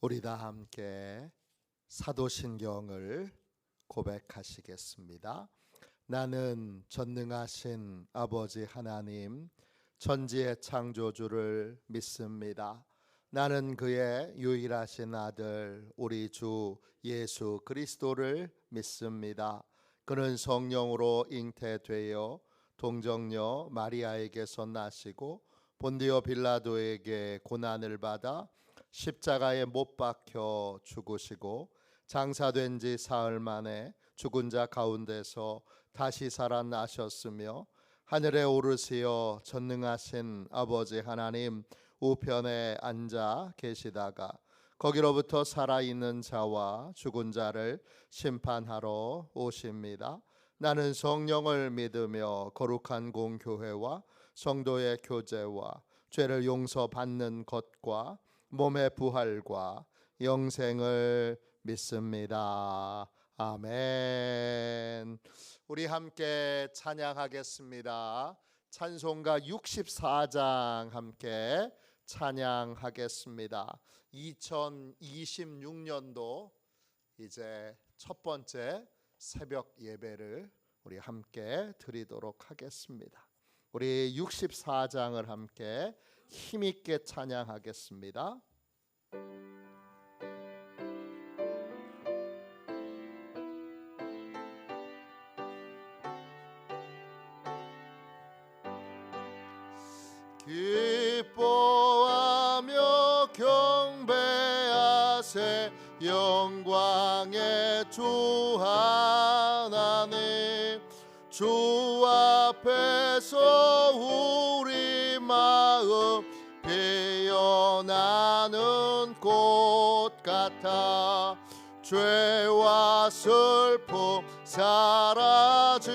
우리 다 함께 사도신경을 고백하시겠습니다. 나는 전능하신 아버지 하나님, 천지의 창조주를 믿습니다. 나는 그의 유일하신 아들 우리 주 예수 그리스도를 믿습니다. 그는 성령으로 잉태되어 동정녀 마리아에게서 나시고 본디오 빌라도에게 고난을 받아 십자가에 못 박혀 죽으시고 장사된 지 사흘 만에 죽은 자 가운데서 다시 살아나셨으며 하늘에 오르시어 전능하신 아버지 하나님 우편에 앉아 계시다가 거기로부터 살아있는 자와 죽은 자를 심판하러 오십니다. 나는 성령을 믿으며 거룩한 공교회와 성도의 교제와 죄를 용서받는 것과 몸의 부활과 영생을 믿습니다. 아멘. 우리 함께 찬양하겠습니다. 찬송가 64장 함께 찬양하겠습니다. 2026년도 이제 첫 번째 새벽 예배를 우리 함께 드리도록 하겠습니다. 우리 64장을 함께 힘있게 찬양하겠습니다. 기뻐하며 경배하세 영광의 주 하나님, 주 앞에서 우리 마음 피어나는 꽃 같아 죄와 슬픔 사라지고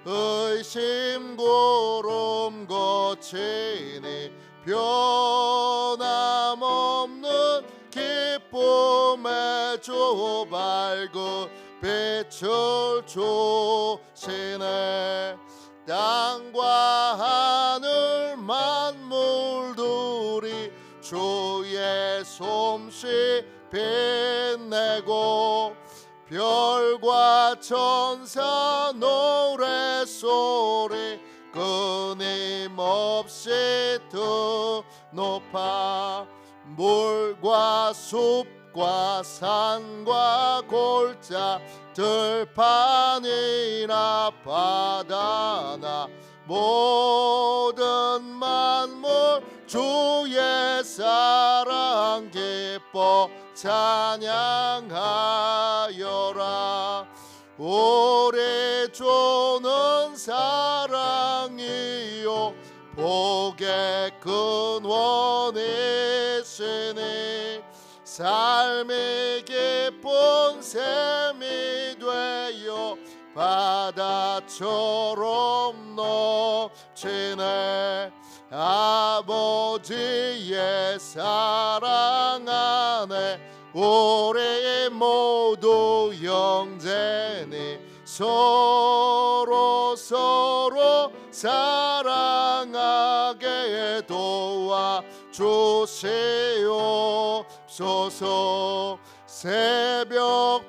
의심 고름 거치니 변함없는 기쁨의 주 밝은 빛을 주시네. 땅과 하늘 만물들이 주의 솜씨 빛내고 별과 천사 노래소리 끊임없이 높아 물과 숲과 산과 골짜 들판이나 바다나 모든 만물 주의 사랑 기뻐 찬양하여라. 우리 주는 사랑이요 복의 근원이시니 삶이 깊은 샘이 되어 바다처럼 넘치네. 아버지의 사랑 안에 우리 모두 형제니 서로 사랑하게 도와주시옵소서. 새벽별의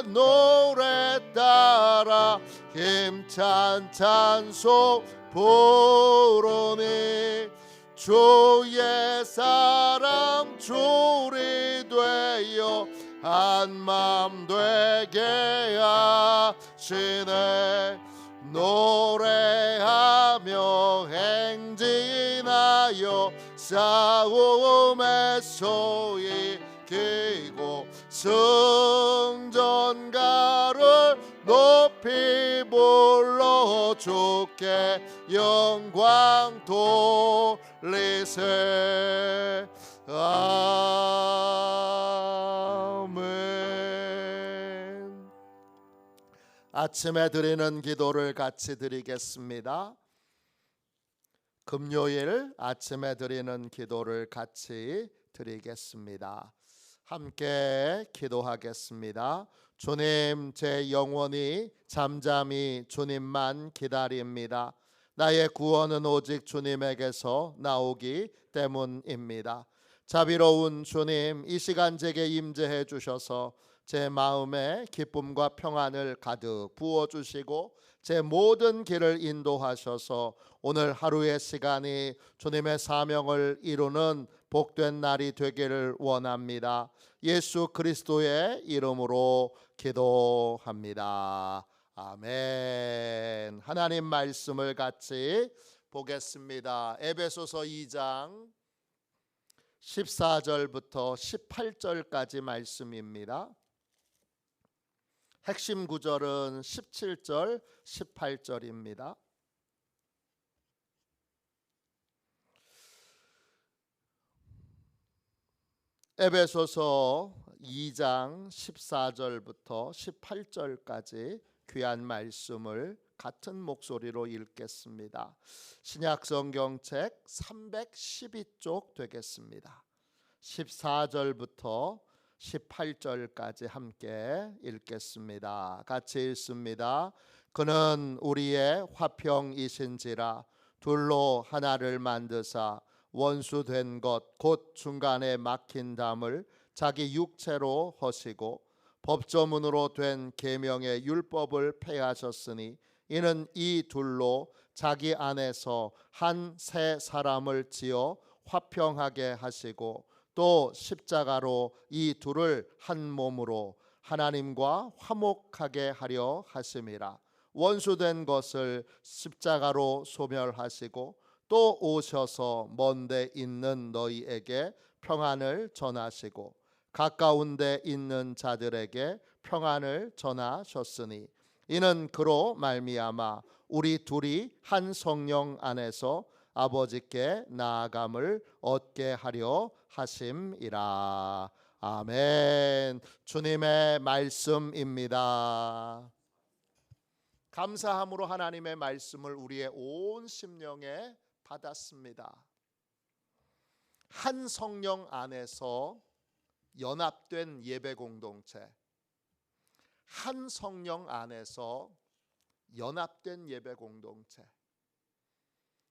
노래 따라 힘찬 찬송 부르니 주의 사랑 줄이 되어 한맘 되게 하시네. 노래하며 행진하여 싸움에서 이기고 승전가를 높이 불러 주께 영광 돌리세. 아멘. 아침에 드리는 기도를 같이 드리겠습니다. 금요일 아침에 드리는 기도를 같이 드리겠습니다. 함께 기도하겠습니다. 주님, 제 영혼이 잠잠히 주님만 기다립니다. 나의 구원은 오직 주님에게서 나오기 때문입니다. 자비로운 주님, 이 시간 제게 임재해 주셔서 제 마음에 기쁨과 평안을 가득 부어 주시고 제 모든 길을 인도하셔서 오늘 하루의 시간이 주님의 사명을 이루는 복된 날이 되기를 원합니다. 예수 그리스도의 이름으로 기도합니다. 아멘. 하나님 말씀을 같이 보겠습니다. 에베소서 2장 14절부터 18절까지 말씀입니다. 핵심 구절은 17절, 18절입니다. 에베소서 2장 14절부터 18절까지 귀한 말씀을 같은 목소리로 읽겠습니다. 신약 성경책 312쪽 되겠습니다. 14절부터 18절까지 함께 읽겠습니다. 같이 읽습니다. 그는 우리의 화평이신지라 둘로 하나를 만드사 원수된 것 곧 중간에 막힌 담을 자기 육체로 허시고 법조문으로 된 계명의 율법을 폐하셨으니 이는 이 둘로 자기 안에서 한 새 사람을 지어 화평하게 하시고 또 십자가로 이 둘을 한 몸으로 하나님과 화목하게 하려 하심이라. 원수된 것을 십자가로 소멸하시고 또 오셔서 먼데 있는 너희에게 평안을 전하시고 가까운 데 있는 자들에게 평안을 전하셨으니 이는 그로 말미암아 우리 둘이 한 성령 안에서 아버지께 나아감을 얻게 하려 하심이라. 아멘. 주님의 말씀입니다. 감사함으로 하나님의 말씀을 우리의 온 심령에 받았습니다. 한 성령 안에서 연합된 예배 공동체, 한 성령 안에서 연합된 예배 공동체,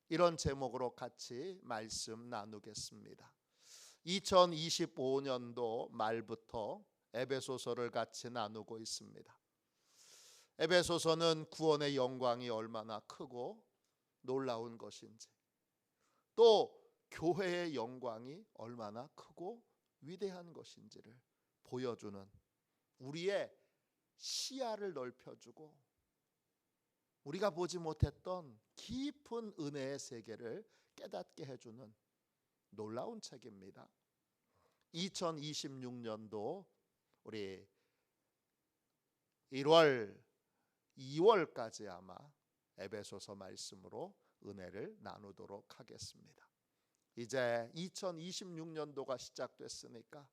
이런 제목으로 같이 말씀 나누겠습니다. 2025년도 말부터 에베소서를 같이 나누고 있습니다. 에베소서는 구원의 영광이 얼마나 크고 놀라운 것인지, 또 교회의 영광이 얼마나 크고 위대한 것인지를 보여주는, 우리의 시야를 넓혀주고 우리가 보지 못했던 깊은 은혜의 세계를 깨닫게 해주는 놀라운 책입니다. 2026년도 우리 1월, 2월까지 아마 에베소서 말씀으로 은혜를 나누도록 하겠습니다. 이제 2026년도가 시작됐으니까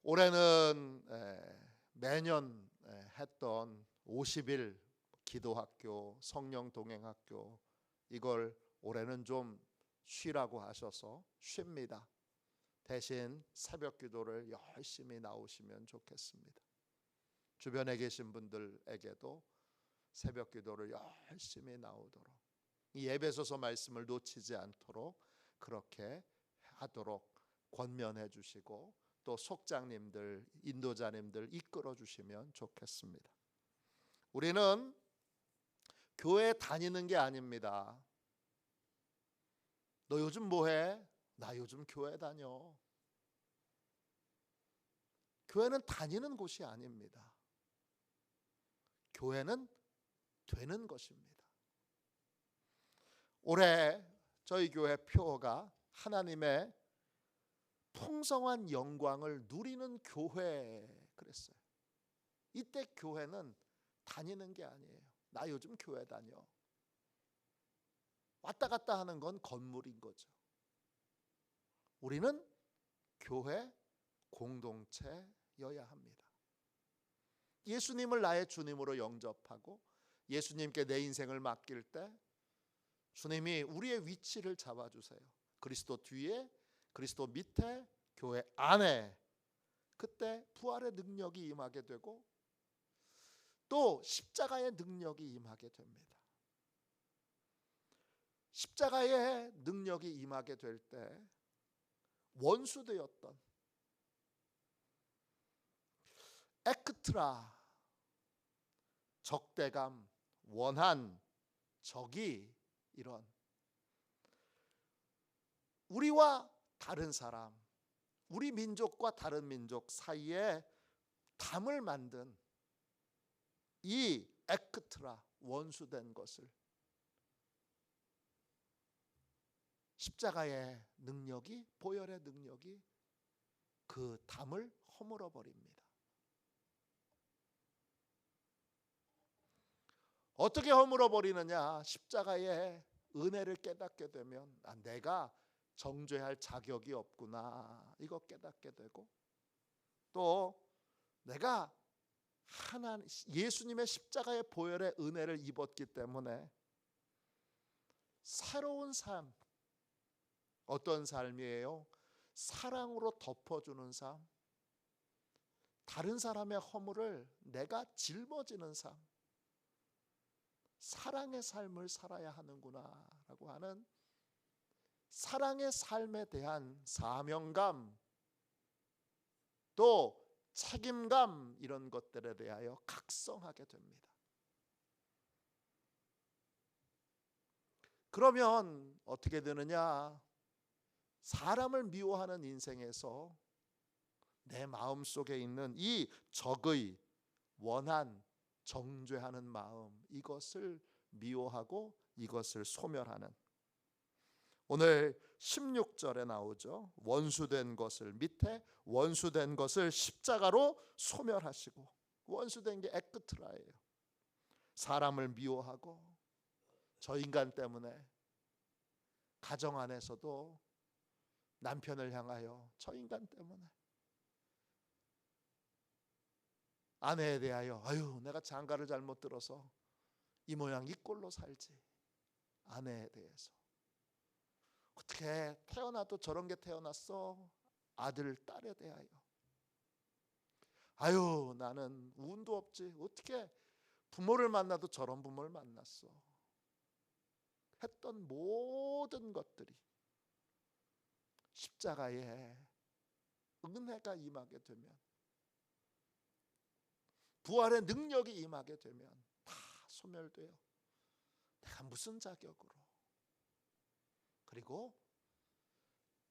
올해는 매년 했던 50일 기도학교, 성령 동행학교, 이걸 올해는 좀 쉬라고 하셔서 쉽니다. 대신 새벽 기도를 열심히 나오시면 좋겠습니다. 주변에 계신 분들에게도 새벽 기도를 열심히 나오도록, 이 에베소서 말씀을 놓치지 않도록 그렇게 하도록 권면해 주시고 또 속장님들, 인도자님들 이끌어 주시면 좋겠습니다. 우리는 교회 다니는 게 아닙니다. 너 요즘 뭐해? 나 요즘 교회 다녀. 교회는 다니는 곳이 아닙니다. 교회는 되는 것입니다. 올해 저희 교회 표어가 하나님의 풍성한 영광을 누리는 교회 그랬어요. 이때 교회는 다니는 게 아니에요. 나 요즘 교회 다녀. 왔다 갔다 하는 건 건물인 거죠. 우리는 교회 공동체여야 합니다. 예수님을 나의 주님으로 영접하고 예수님께 내 인생을 맡길 때 주님이 우리의 위치를 잡아주세요. 그리스도 뒤에, 그리스도 밑에, 교회 안에, 그때 부활의 능력이 임하게 되고 또 십자가의 능력이 임하게 됩니다. 십자가의 능력이 임하게 될 때 원수되었던 에크트라, 적대감, 원한, 적이 이런 우리와 다른 사람, 우리 민족과 다른 민족 사이에 담을 만든 이 에크트라, 원수된 것을 십자가의 능력이, 보혈의 능력이 그 담을 허물어 버립니다. 어떻게 허물어 버리느냐? 십자가의 은혜를 깨닫게 되면 내가 정죄할 자격이 없구나, 이거 깨닫게 되고, 또 내가 하나님, 예수님의 십자가의 보혈의 은혜를 입었기 때문에 새로운 삶, 어떤 삶이에요? 사랑으로 덮어주는 삶, 다른 사람의 허물을 내가 짊어지는 삶, 사랑의 삶을 살아야 하는구나 라고 하는 사랑의 삶에 대한 사명감, 또 책임감, 이런 것들에 대하여 각성하게 됩니다. 그러면 어떻게 되느냐? 사람을 미워하는 인생에서 내 마음속에 있는 이 적의 원한, 정죄하는 마음, 이것을 미워하고 이것을 소멸하는, 오늘 16절에 나오죠. 원수된 것을, 밑에 원수된 것을 십자가로 소멸하시고, 원수된 게 에크트라예요. 사람을 미워하고 저 인간 때문에 가정 안에서도 남편을 향하여 저 인간 때문에, 아내에 대하여 아유 내가 장가를 잘못 들어서 이 모양 이 꼴로 살지, 아내에 대해서 어떻게 태어나도 저런 게 태어났어, 아들 딸에 대하여 아유 나는 운도 없지, 어떻게 부모를 만나도 저런 부모를 만났어, 했던 모든 것들이 십자가에 은혜가 임하게 되면, 부활의 능력이 임하게 되면 다 소멸돼요. 내가 무슨 자격으로. 그리고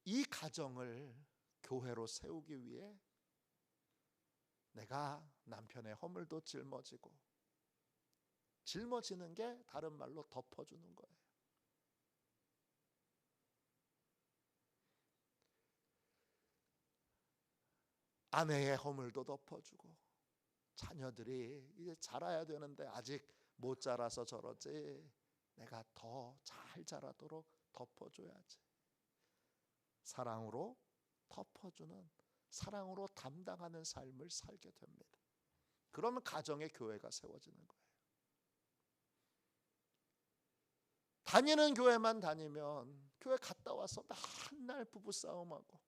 이 가정을 교회로 세우기 위해 내가 남편의 허물도 짊어지고, 짊어지는 게 다른 말로 덮어주는 거예요. 아내의 허물도 덮어주고, 자녀들이 이제 자라야 되는데 아직 못 자라서 저러지, 내가 더 잘 자라도록 덮어줘야지. 사랑으로 덮어주는, 사랑으로 담당하는 삶을 살게 됩니다. 그러면 가정의 교회가 세워지는 거예요. 다니는 교회만 다니면 교회 갔다 와서 맨날 부부싸움하고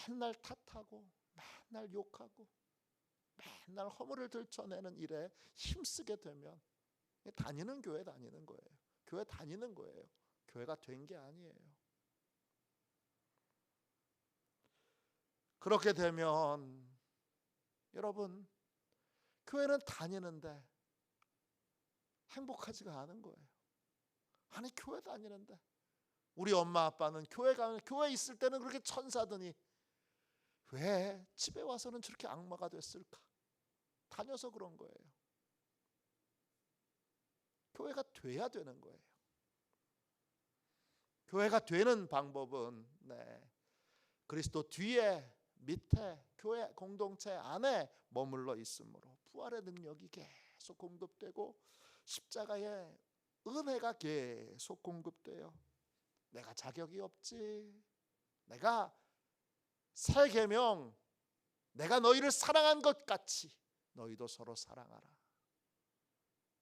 맨날 탓하고 맨날 욕하고 맨날 허물을 들춰내는 일에 힘쓰게 되면 다니는 교회 다니는 거예요. 교회 다니는 거예요. 교회가 된 게 아니에요. 그렇게 되면 여러분, 교회는 다니는데 행복하지가 않은 거예요. 아니 교회 다니는데, 우리 엄마 아빠는 교회 있을 때는 그렇게 천사더니 왜 집에 와서는 저렇게 악마가 됐을까? 다녀서 그런 거예요. 교회가 돼야 되는 거예요. 교회가 되는 방법은 그리스도 뒤에, 밑에, 교회 공동체 안에 머물러 있으므로 부활의 능력이 계속 공급되고 십자가의 은혜가 계속 공급돼요. 내가 자격이 없지, 내가 새 계명, 내가 너희를 사랑한 것 같이 너희도 서로 사랑하라.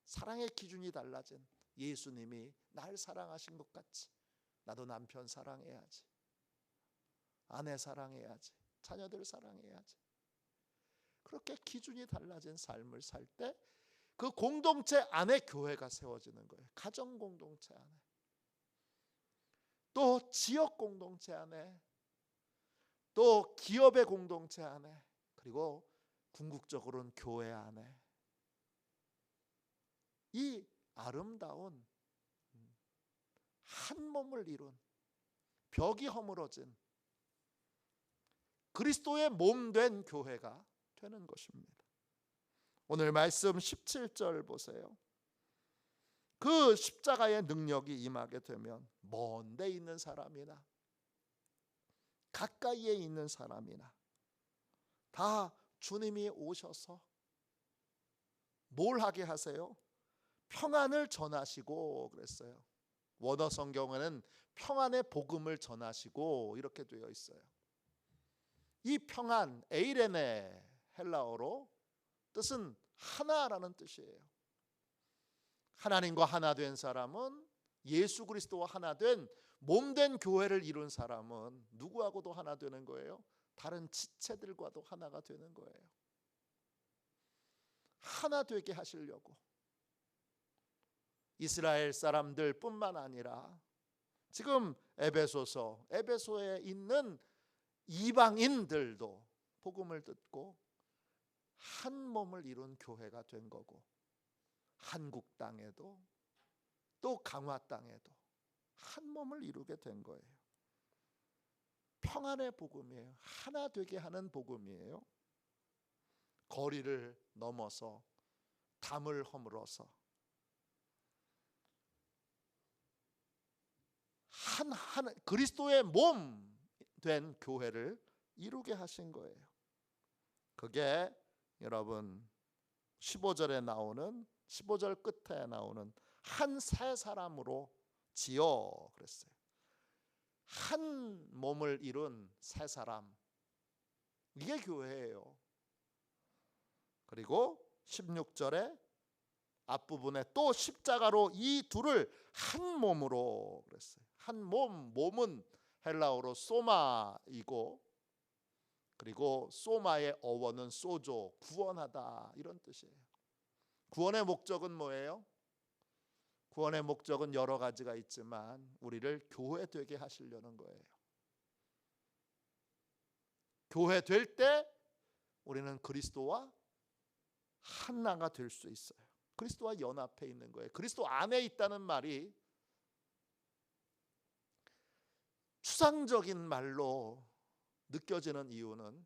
사랑의 기준이 달라진 예수님이 날 사랑하신 것 같이 나도 남편 사랑해야지, 아내 사랑해야지, 자녀들 사랑해야지. 그렇게 기준이 달라진 삶을 살 때 그 공동체 안에 교회가 세워지는 거예요. 가정 공동체 안에, 또 지역 공동체 안에 또 기업의 공동체 안에, 그리고 궁극적으로는 교회 안에 이 아름다운 한 몸을 이룬, 벽이 허물어진 그리스도의 몸 된 교회가 되는 것입니다. 오늘 말씀 17절 보세요. 그 십자가의 능력이 임하게 되면 먼 데 있는 사람이나 가까이에 있는 사람이나 다 주님이 오셔서 뭘 하게 하세요? 평안을 전하시고 그랬어요. 원어 성경에는 평안의 복음을 전하시고 이렇게 되어 있어요. 이 평안, 에이레네, 헬라어로 뜻은 하나라는 뜻이에요. 하나님과 하나 된 사람은, 예수 그리스도와 하나 된 몸된 교회를 이룬 사람은 누구하고도 하나 되는 거예요? 다른 지체들과도 하나가 되는 거예요. 하나 되게 하시려고 이스라엘 사람들 뿐만 아니라 지금 에베소에 있는 이방인들도 복음을 듣고 한 몸을 이룬 교회가 된 거고, 한국 땅에도 또 강화 땅에도 한 몸을 이루게 된 거예요. 평안의 복음이에요. 하나 되게 하는 복음이에요. 거리를 넘어서 담을 허물어서 한 그리스도의 몸 된 교회를 이루게 하신 거예요. 그게 여러분 15절 끝에 나오는 한 세 사람으로 지어 그랬어요. 한 몸을 이룬 세 사람, 이게 교회예요. 그리고 16절에 앞부분에 또 십자가로 이 둘을 한 몸으로 그랬어요. 한 몸은 헬라어로 소마이고, 그리고 소마의 어원은 소조, 구원하다, 이런 뜻이에요. 구원의 목적은 뭐예요? 구원의 목적은 여러 가지가 있지만 우리를 교회 되게 하시려는 거예요. 교회 될 때 우리는 그리스도와 하나가 될 수 있어요. 그리스도와 연합해 있는 거예요. 그리스도 안에 있다는 말이 추상적인 말로 느껴지는 이유는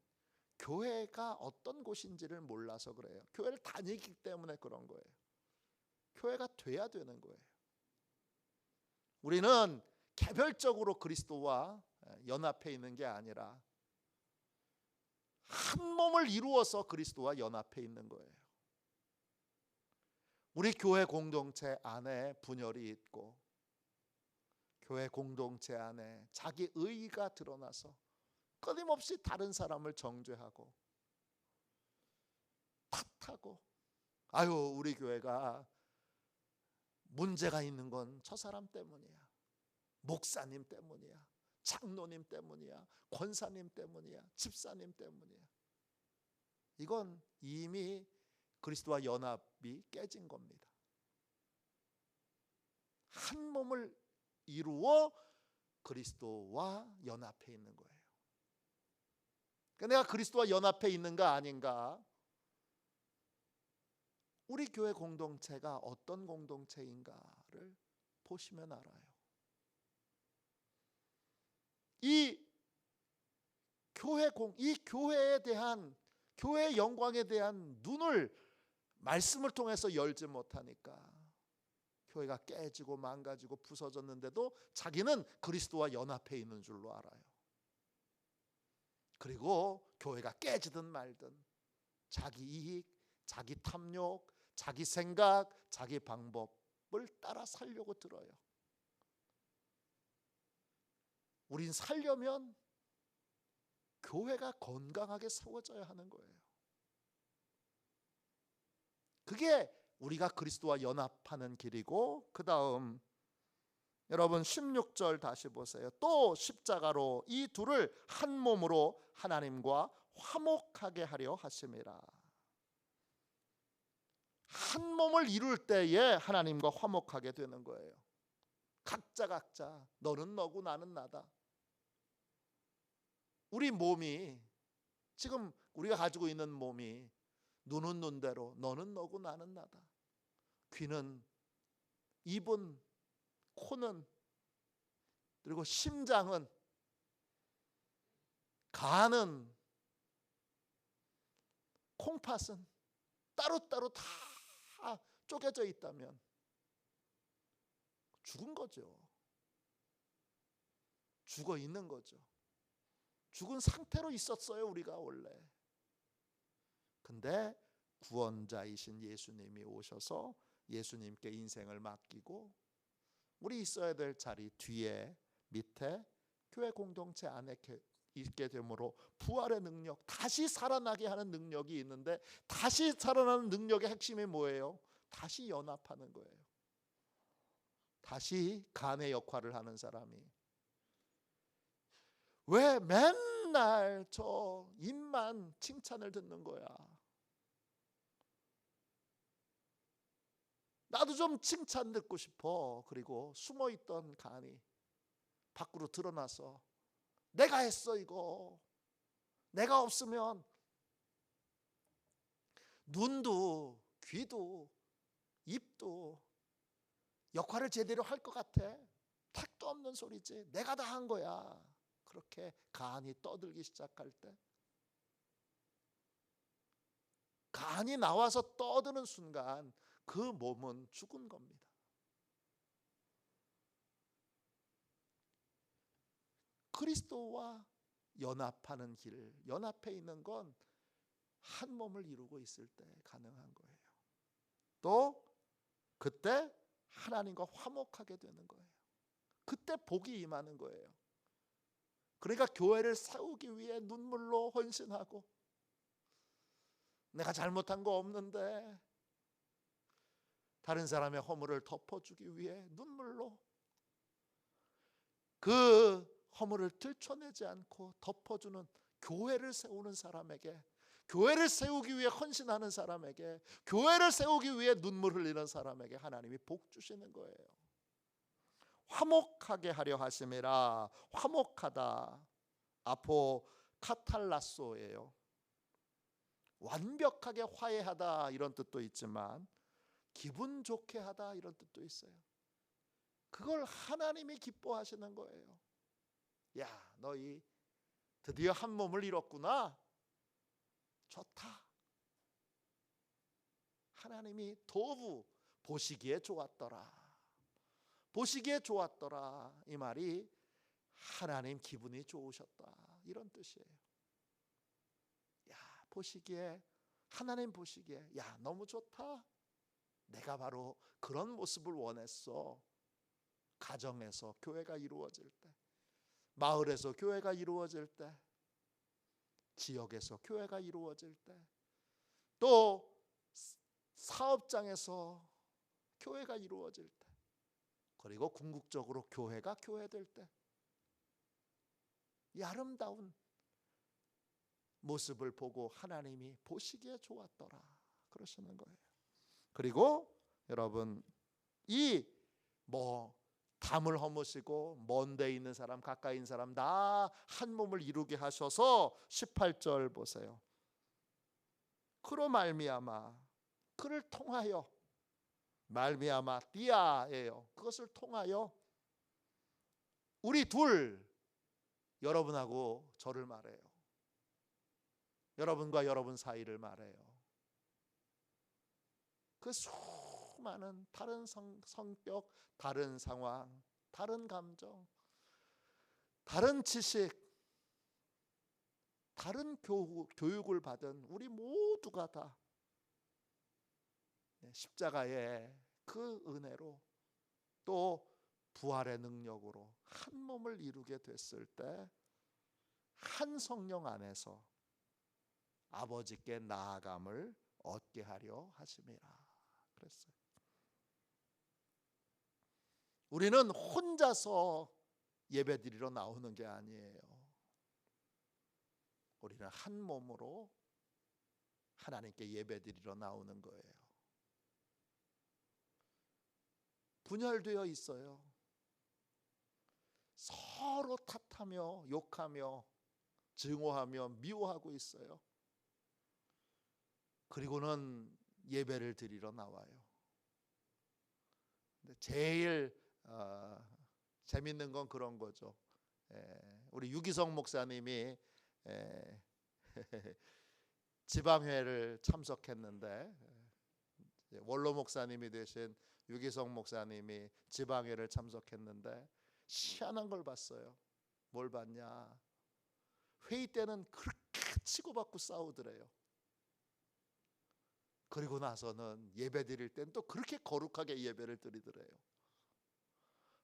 교회가 어떤 곳인지를 몰라서 그래요. 교회를 다니기 때문에 그런 거예요. 교회가 돼야 되는 거예요. 우리는 개별적으로 그리스도와 연합해 있는 게 아니라 한 몸을 이루어서 그리스도와 연합해 있는 거예요. 우리 교회 공동체 안에 분열이 있고, 교회 공동체 안에 자기 의의가 드러나서 끊임없이 다른 사람을 정죄하고 탓하고, 아유 우리 교회가 문제가 있는 건 저 사람 때문이야, 목사님 때문이야, 장로님 때문이야, 권사님 때문이야, 집사님 때문이야. 이건 이미 그리스도와 연합이 깨진 겁니다. 한 몸을 이루어 그리스도와 연합해 있는 거예요. 그러니까 내가 그리스도와 연합해 있는가 아닌가, 우리 교회 공동체가 어떤 공동체인가를 보시면 알아요. 이 교회에 대한, 교회의 영광에 대한 눈을 말씀을 통해서 열지 못하니까 교회가 깨지고 망가지고 부서졌는데도 자기는 그리스도와 연합해 있는 줄로 알아요. 그리고 교회가 깨지든 말든 자기 이익, 자기 탐욕, 자기 생각, 자기 방법을 따라 살려고 들어요. 우린 살려면 교회가 건강하게 세워져야 하는 거예요. 그게 우리가 그리스도와 연합하는 길이고, 그 다음 여러분 16절 다시 보세요. 또 십자가로 이 둘을 한 몸으로 하나님과 화목하게 하려 하심이라. 한 몸을 이룰 때에 하나님과 화목하게 되는 거예요. 각자 너는 너고 나는 나다. 우리 몸이, 지금 우리가 가지고 있는 몸이 눈은 눈대로, 너는 너고 나는 나다. 귀는, 입은, 코는, 그리고 심장은, 간은, 콩팥은 따로따로 다 쪼개져 있다면 죽은 거죠. 죽어 있는 거죠. 죽은 상태로 있었어요, 우리가 원래. 근데 구원자이신 예수님이 오셔서 예수님께 인생을 맡기고 우리 있어야 될 자리 뒤에, 밑에 교회 공동체 안에 있게 되므로 부활의 능력, 다시 살아나게 하는 능력이 있는데, 다시 살아나는 능력의 핵심이 뭐예요? 다시 연합하는 거예요. 다시 간의 역할을 하는 사람이. 왜 맨날 저 입만 칭찬을 듣는 거야? 나도 좀 칭찬 듣고 싶어. 그리고 숨어있던 간이 밖으로 드러나서 내가 했어 이거. 내가 없으면 눈도 귀도 입도 역할을 제대로 할 것 같아. 택도 없는 소리지. 내가 다 한 거야. 그렇게 간이 떠들기 시작할 때, 간이 나와서 떠드는 순간 그 몸은 죽은 겁니다. 그리스도와 연합하는 길, 연합해 있는 건 한 몸을 이루고 있을 때 가능한 거예요. 또 그때 하나님과 화목하게 되는 거예요. 그때 복이 임하는 거예요. 그러니까 교회를 세우기 위해 눈물로 헌신하고, 내가 잘못한 거 없는데 다른 사람의 허물을 덮어주기 위해 눈물로, 그 허물을 들춰내지 않고 덮어주는 교회를 세우는 사람에게, 교회를 세우기 위해 헌신하는 사람에게, 교회를 세우기 위해 눈물 흘리는 사람에게 하나님이 복 주시는 거예요. 화목하게 하려 하심이라. 화목하다, 아포카탈라소예요. 완벽하게 화해하다 이런 뜻도 있지만 기분 좋게 하다 이런 뜻도 있어요. 그걸 하나님이 기뻐하시는 거예요. 야, 너희 드디어 한 몸을 이뤘구나. 좋다. 하나님이 도부 보시기에 좋았더라. 보시기에 좋았더라. 이 말이 하나님 기분이 좋으셨다 이런 뜻이에요. 야, 보시기에, 하나님 보시기에, 야, 너무 좋다. 내가 바로 그런 모습을 원했어. 가정에서 교회가 이루어질 때, 마을에서 교회가 이루어질 때, 지역에서 교회가 이루어질 때, 또 사업장에서 교회가 이루어질 때, 그리고 궁극적으로 교회가 교회될 때, 이 아름다운 모습을 보고 하나님이 보시기에 좋았더라 그러시는 거예요. 그리고 여러분, 이 담을 허무시고 먼 데 있는 사람, 가까이 있는 사람 다 한 몸을 이루게 하셔서 18절 보세요. 그로 말미암아, 그를 통하여, 말미암아 디아예요. 그것을 통하여 우리 둘, 여러분하고 저를 말해요. 여러분과 여러분 사이를 말해요. 그 수많은 다른 성격, 다른 상황, 다른 감정, 다른 지식, 다른 교육을 받은 우리 모두가 다 십자가의 그 은혜로, 또 부활의 능력으로 한 몸을 이루게 됐을 때 한 성령 안에서 아버지께 나아감을 얻게 하려 하심이라 그랬어요. 우리는 혼자서 예배드리러 나오는 게 아니에요. 우리는 한 몸으로 하나님께 예배드리러 나오는 거예요. 분열되어 있어요. 서로 탓하며 욕하며 증오하며 미워하고 있어요. 그리고는 예배를 드리러 나와요. 근데 제일 재밌는 건 그런 거죠. 우리 유기성 목사님이 지방회를 참석했는데, 원로 목사님이 되신 유기성 목사님이 지방회를 참석했는데 희한한 걸 봤어요. 뭘 봤냐? 회의 때는 그렇게 치고받고 싸우더래요. 그리고 나서는 예배 드릴 땐 또 그렇게 거룩하게 예배를 드리더래요.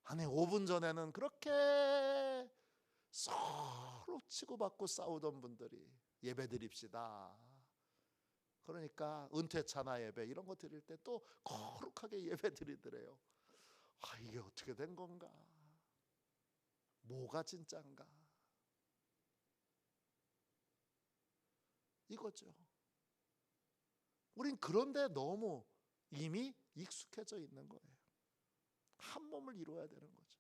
아니 5분 전에는 그렇게 서로 치고받고 싸우던 분들이 예배 드립시다. 그러니까 은퇴차나 예배 이런 거 드릴 때 또 거룩하게 예배 드리더래요. 이게 어떻게 된 건가? 뭐가 진짠가? 이거죠. 우린 그런데 너무 이미 익숙해져 있는 거예요. 한 몸을 이루어야 되는 거죠.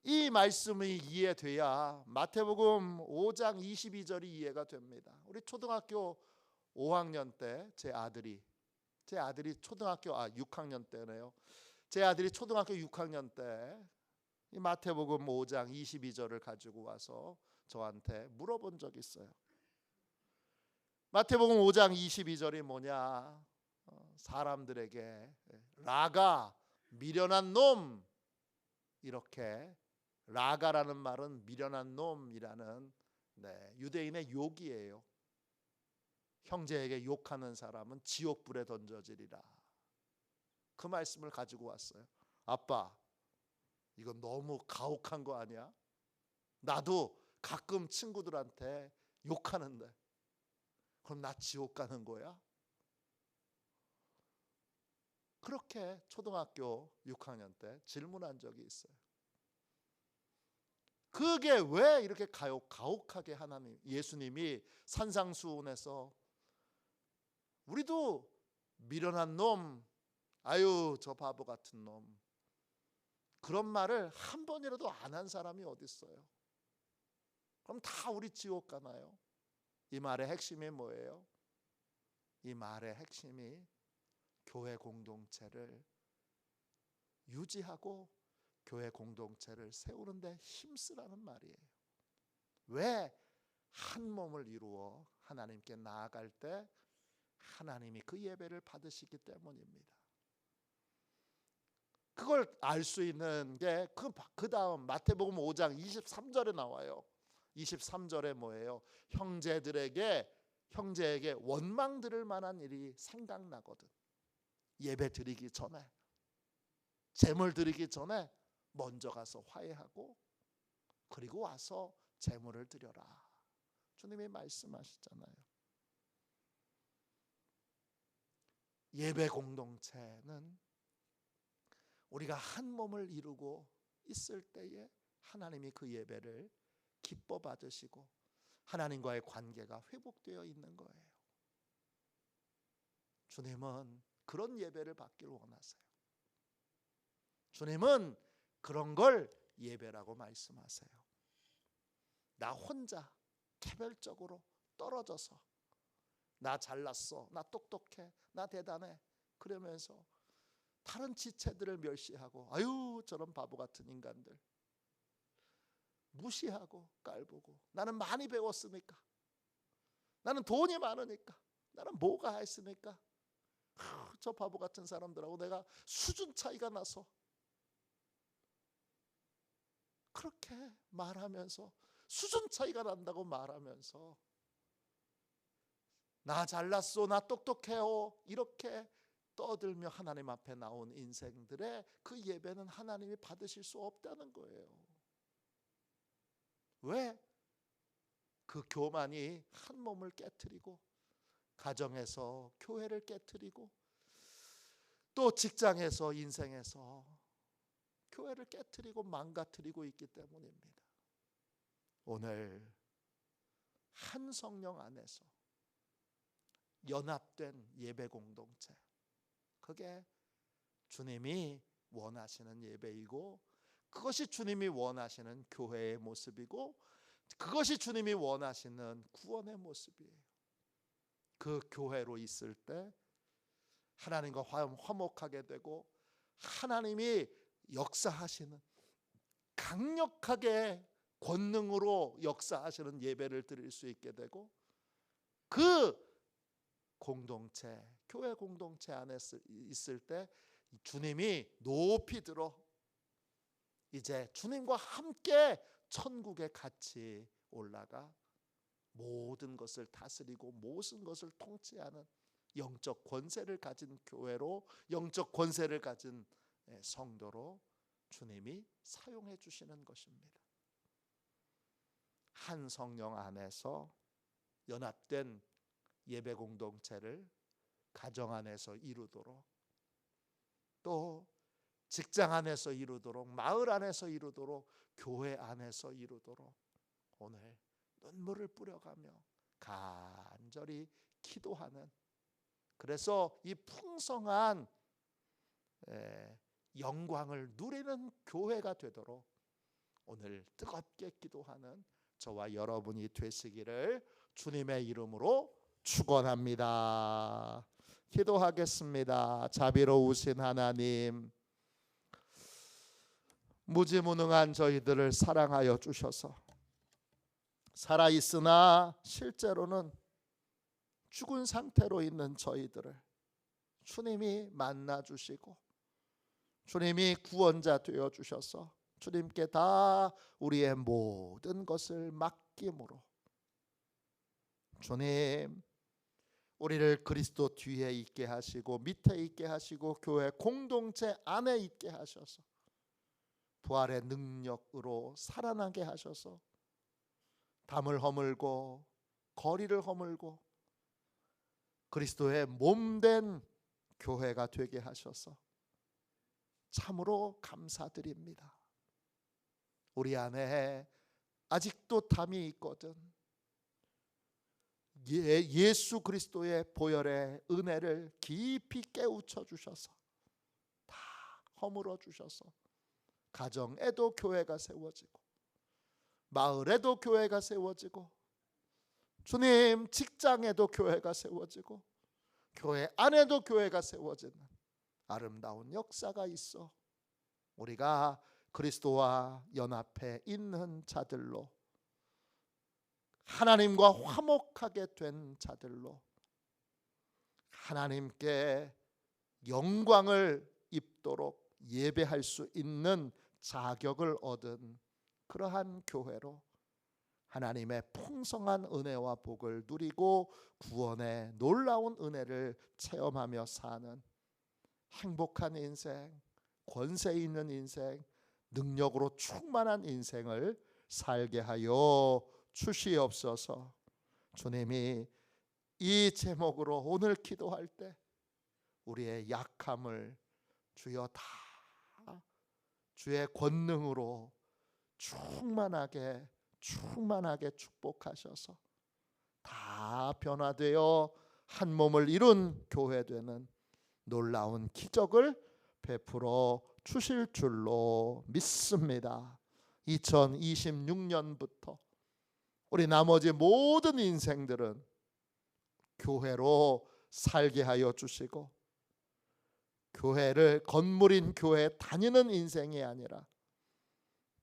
이 말씀이 이해돼야 마태복음 5장 22절이 이해가 됩니다. 우리 초등학교 5학년 때 제 아들이 초등학교 6학년 때네요. 제 아들이 초등학교 6학년 때 이 마태복음 5장 22절을 가지고 와서 저한테 물어본 적이 있어요. 마태복음 5장 22절이 뭐냐? 사람들에게 라가 미련한 놈, 이렇게 라가라는 말은 미련한 놈이라는 유대인의 욕이에요. 형제에게 욕하는 사람은 지옥불에 던져지리라. 그 말씀을 가지고 왔어요. 아빠, 이거 너무 가혹한 거 아니야? 나도 가끔 친구들한테 욕하는데 그럼 나 지옥 가는 거야? 그렇게 초등학교 6학년 때 질문한 적이 있어요. 그게 왜 이렇게 가혹하게 예수님이 산상수훈에서 우리도 미련한 놈, 아유 저 바보 같은 놈, 그런 말을 한 번이라도 안 한 사람이 어디 있어요? 그럼 다 우리 지옥 가나요? 이 말의 핵심이 뭐예요? 이 말의 핵심이 교회 공동체를 유지하고 교회 공동체를 세우는데 힘쓰라는 말이에요. 왜? 한 몸을 이루어 하나님께 나아갈 때 하나님이 그 예배를 받으시기 때문입니다. 그걸 알 수 있는 게 그 다음 마태복음 5장 23절에 나와요. 23절에 뭐예요? 형제에게 원망 들을 만한 일이 생각나거든. 예배 드리기 전에, 제물 드리기 전에 먼저 가서 화해하고 그리고 와서 제물을 드려라. 주님이 말씀하시잖아요. 예배 공동체는 우리가 한 몸을 이루고 있을 때에 하나님이 그 예배를 기뻐 받으시고 하나님과의 관계가 회복되어 있는 거예요. 주님은 그런 예배를 받기를 원하세요. 주님은 그런 걸 예배라고 말씀하세요. 나 혼자 개별적으로 떨어져서 나 잘났어, 나 똑똑해, 나 대단해 그러면서 다른 지체들을 멸시하고 아유 저런 바보 같은 인간들 무시하고 깔보고, 나는 많이 배웠으니까, 나는 돈이 많으니까, 나는 뭐가 했으니까 저 바보 같은 사람들하고 내가 수준 차이가 나서 그렇게 말하면서, 수준 차이가 난다고 말하면서 나 잘났어, 나 똑똑해요 이렇게 떠들며 하나님 앞에 나온 인생들의 그 예배는 하나님이 받으실 수 없다는 거예요. 왜? 그 교만이 한 몸을 깨트리고 가정에서 교회를 깨트리고 또 직장에서 인생에서 교회를 깨트리고 망가뜨리고 있기 때문입니다. 오늘 한 성령 안에서 연합된 예배 공동체, 그게 주님이 원하시는 예배이고 그것이 주님이 원하시는 교회의 모습이고 그것이 주님이 원하시는 구원의 모습이에요. 그 교회로 있을 때 하나님과 화목하게 되고 하나님이 역사하시는, 강력하게 권능으로 역사하시는 예배를 드릴 수 있게 되고, 그 공동체, 교회 공동체 안에 있을 때 주님이 높이 들어 이제 주님과 함께 천국에 같이 올라가 모든 것을 다스리고 모든 것을 통치하는 영적 권세를 가진 교회로, 영적 권세를 가진 성도로 주님이 사용해 주시는 것입니다. 한 성령 안에서 연합된 예배 공동체를 가정 안에서 이루도록, 또 직장 안에서 이루도록, 마을 안에서 이루도록, 교회 안에서 이루도록 오늘 눈물을 뿌려가며 간절히 기도하는, 그래서 이 풍성한 영광을 누리는 교회가 되도록 오늘 뜨겁게 기도하는 저와 여러분이 되시기를 주님의 이름으로 축원합니다. 기도하겠습니다. 자비로우신 하나님, 무지무능한 저희들을 사랑하여 주셔서 살아있으나 실제로는 죽은 상태로 있는 저희들을 주님이 만나 주시고 주님이 구원자 되어 주셔서 주님께 다 우리의 모든 것을 맡김으로 주님, 우리를 그리스도 뒤에 있게 하시고 밑에 있게 하시고 교회 공동체 안에 있게 하셔서 부활의 능력으로 살아나게 하셔서 담을 허물고 거리를 허물고 그리스도의 몸된 교회가 되게 하셔서 참으로 감사드립니다. 우리 안에 아직도 담이 있거든 예수 그리스도의 보혈의 은혜를 깊이 깨우쳐 주셔서 다 허물어 주셔서 가정에도 교회가 세워지고 마을에도 교회가 세워지고 주님 직장에도 교회가 세워지고 교회 안에도 교회가 세워지는 아름다운 역사가 있어 우리가 그리스도와 연합해 있는 자들로 하나님과 화목하게 된 자들로 하나님께 영광을 입도록 예배할 수 있는 자격을 얻은 그러한 교회로 하나님의 풍성한 은혜와 복을 누리고 구원의 놀라운 은혜를 체험하며 사는 행복한 인생, 권세 있는 인생, 능력으로 충만한 인생을 살게 하여 주시옵소서. 주님이 이 제목으로 오늘 기도할 때 우리의 약함을 주여 다 주의 권능으로 충만하게 축복하셔서 다 변화되어 한 몸을 이룬 교회 되는 놀라운 기적을 베풀어 주실 줄로 믿습니다. 2026년부터 우리 나머지 모든 인생들은 교회로 살게 하여 주시고 교회를 건물인 교회에 다니는 인생이 아니라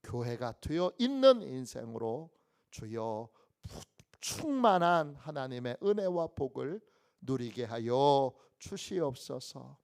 교회가 되어 있는 인생으로 주여 충만한 하나님의 은혜와 복을 누리게 하여 주시옵소서.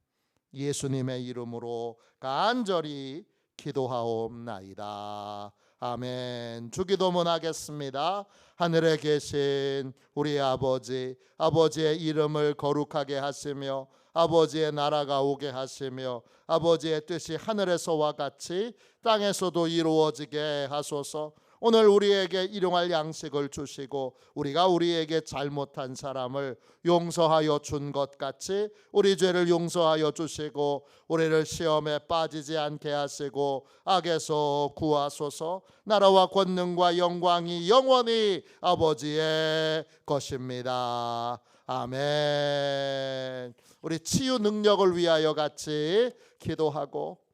예수님의 이름으로 간절히 기도하옵나이다. 아멘. 주기도문 하겠습니다. 하늘에 계신 우리 아버지, 아버지의 이름을 거룩하게 하시며 아버지의 나라가 오게 하시며 아버지의 뜻이 하늘에서와 같이 땅에서도 이루어지게 하소서. 오늘 우리에게 일용할 양식을 주시고 우리가 우리에게 잘못한 사람을 용서하여 준 것 같이 우리 죄를 용서하여 주시고 우리를 시험에 빠지지 않게 하시고 악에서 구하소서. 나라와 권능과 영광이 영원히 아버지의 것입니다. 아멘. 우리 치유 능력을 위하여 같이 기도하고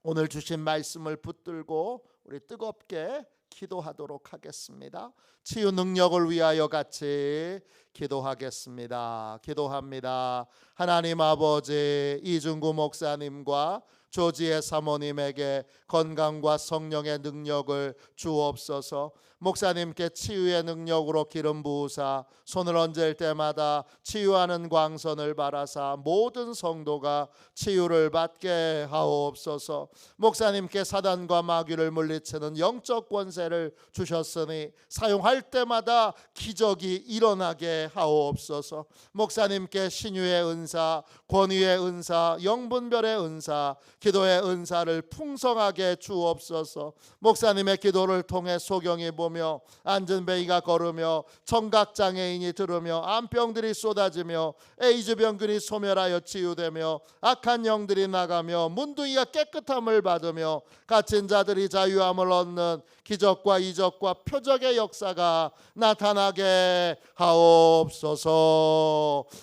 오늘 주신 말씀을 붙들고 우리 뜨겁게 기도하도록 하겠습니다. 치유 능력을 위하여 같이 기도하겠습니다. 기도합니다. 하나님 아버지, 이중구 목사님과 조지의 사모님에게 건강과 성령의 능력을 주옵소서. 목사님께 치유의 능력으로 기름 부으사 손을 얹을 때마다 치유하는 광선을 바라사 모든 성도가 치유를 받게 하옵소서. 목사님께 사단과 마귀를 물리치는 영적 권세를 주셨으니 사용할 때마다 기적이 일어나게 하옵소서. 목사님께 신유의 은사, 권위의 은사, 영분별의 은사, 기도의 은사를 풍성하게 주옵소서. 목사님의 기도를 통해 소경이 보며 안전뱅이가 걸으며 청각장애인이 들으며 암병들이 쏟아지며 에이즈 병균이 소멸하여 치유되며 악한 영들이 나가며 문둥이가 깨끗함을 받으며 갇힌 자들이 자유함을 얻는 기적과 이적과 표적의 역사가 나타나게 하옵소서.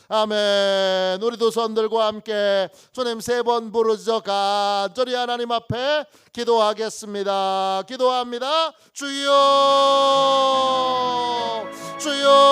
아멘. 우리도 손들과 함께 주님 3번 부르짖어 간절히 하나님 앞에 기도하겠습니다. 기도합니다. 주여, 주여,